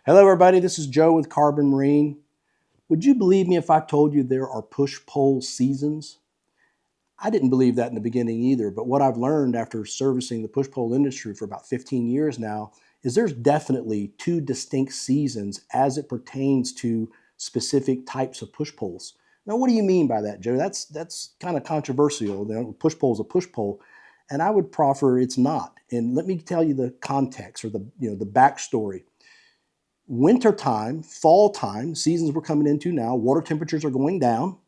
Hello, everybody. This is Joe with Carbon Marine. Would you believe me if I told you there are push-pull seasons? I didn't believe that in the beginning either, but what I've learned after servicing the push-pull industry for about 15 years now is there's definitely two distinct seasons as it pertains to specific types of push-pulls. Now, what do you mean by that, Joe? That's kind of controversial. Push-pull is a push-pull, and I would proffer it's not. And let me tell you the context or the backstory. Wintertime, fall time, seasons we're coming into now, water temperatures are going down.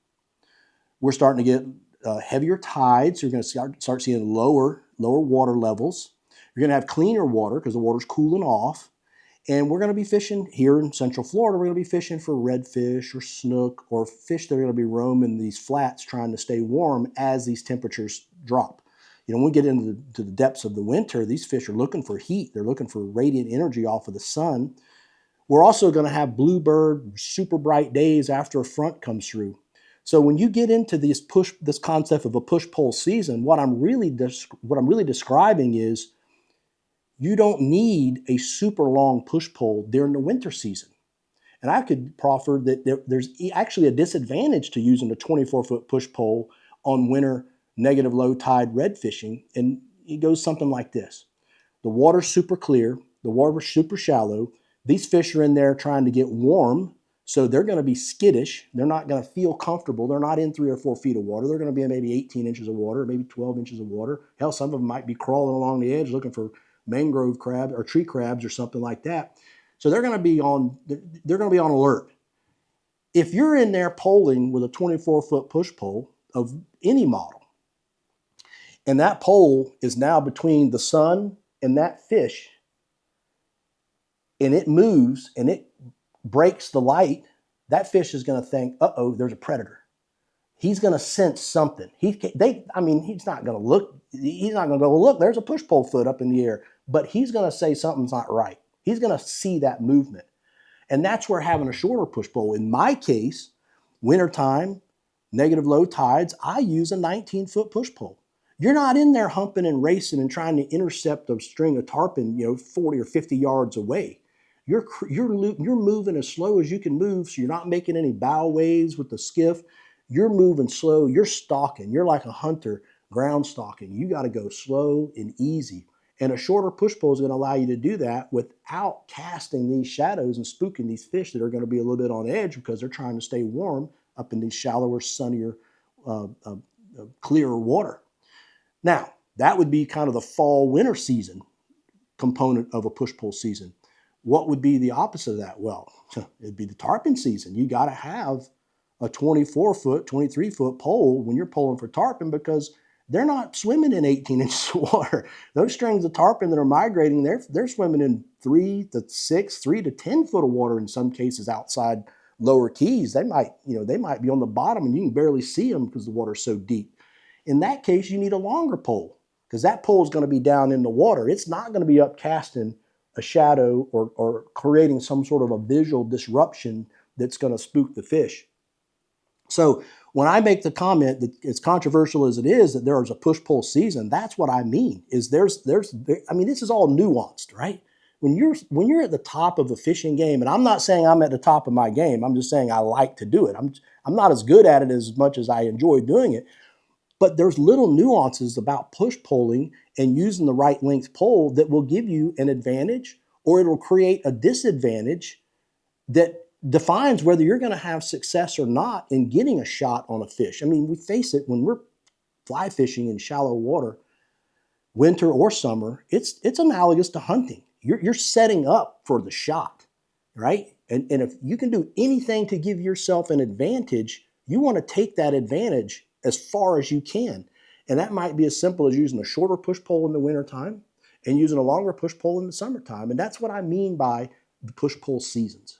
We're starting to get heavier tides. You're going to start seeing lower water levels. You're going to have cleaner water because the water's cooling off. And we're going to be fishing here in Central Florida. We're going to be fishing for redfish or snook or fish that are going to be roaming these flats trying to stay warm as these temperatures drop. When we get into the depths of the winter, these fish are looking for heat. This radiant energy off of the sun. We're also going to have bluebird, super bright days after a front comes through. So when you get into this concept of a push-pull season, what I'm really describing is you don't need a super long push-pull during the winter season. And I could proffer that there's actually a disadvantage to using a 24-foot push-pull on winter negative low tide red fishing. And it goes something like this. The water's super clear. The water's super shallow. These fish are in there trying to get warm, so they're going to be skittish. They're not going to feel comfortable. They're not in 3 or 4 feet of water. They're going to be in maybe 18 inches of water, maybe 12 inches of water. Hell, some of them might be crawling along the edge looking for mangrove crabs or tree crabs or something like that. So they're going to be on alert. If you're in there poling with a 24-foot push pole of any model, and that pole is now between the sun and that fish, and it moves and it breaks the light, that fish is going to think, uh-oh, there's a predator. He's going to sense something. He's not going to look. He's not going to go, look, there's a push-pull foot up in the air. But he's going to say something's not right. He's going to see that movement. And that's where having a shorter push-pull. In my case, wintertime, negative low tides, I use a 19-foot push-pull. You're not in there humping and racing and trying to intercept a string of tarpon, 40 or 50 yards away. You're moving as slow as you can move, so you're not making any bow waves with the skiff. You're moving slow. You're stalking. You're like a hunter ground stalking. You got to go slow and easy. And a shorter push pull is going to allow you to do that without casting these shadows and spooking these fish that are going to be a little bit on edge because they're trying to stay warm up in these shallower, sunnier, clearer water. Now, that would be kind of the fall-winter season component of a push-pull season. What would be the opposite of that? Well, it'd be the tarpon season. You got to have a 24-foot, 23-foot pole when you're pulling for tarpon because they're not swimming in 18 inches of water. Those strings of tarpon that are migrating, they're swimming in 3 to 6, 3 to 10 foot of water in some cases outside lower keys. They might be on the bottom and you can barely see them because the water's so deep. In that case, you need a longer pole because that pole is going to be down in the water. It's not going to be up casting a shadow or creating some sort of a visual disruption that's going to spook the fish. So when I make the comment that as controversial as it is that there is a push-pull season, that's what I mean. Is this is all nuanced, right? When you're at the top of a fishing game, and I'm not saying I'm at the top of my game, I'm just saying I like to do it. I'm not as good at it as much as I enjoy doing it. But there's little nuances about push polling and using the right length pole that will give you an advantage or it'll create a disadvantage that defines whether you're going to have success or not in getting a shot on a fish. I mean, we face it when we're fly fishing in shallow water, winter or summer, it's analogous to hunting. You're setting up for the shot, right? And if you can do anything to give yourself an advantage, you want to take that advantage as far as you can. And that might be as simple as using a shorter push pole in the wintertime and using a longer push pole in the summertime. And that's what I mean by the push pull seasons.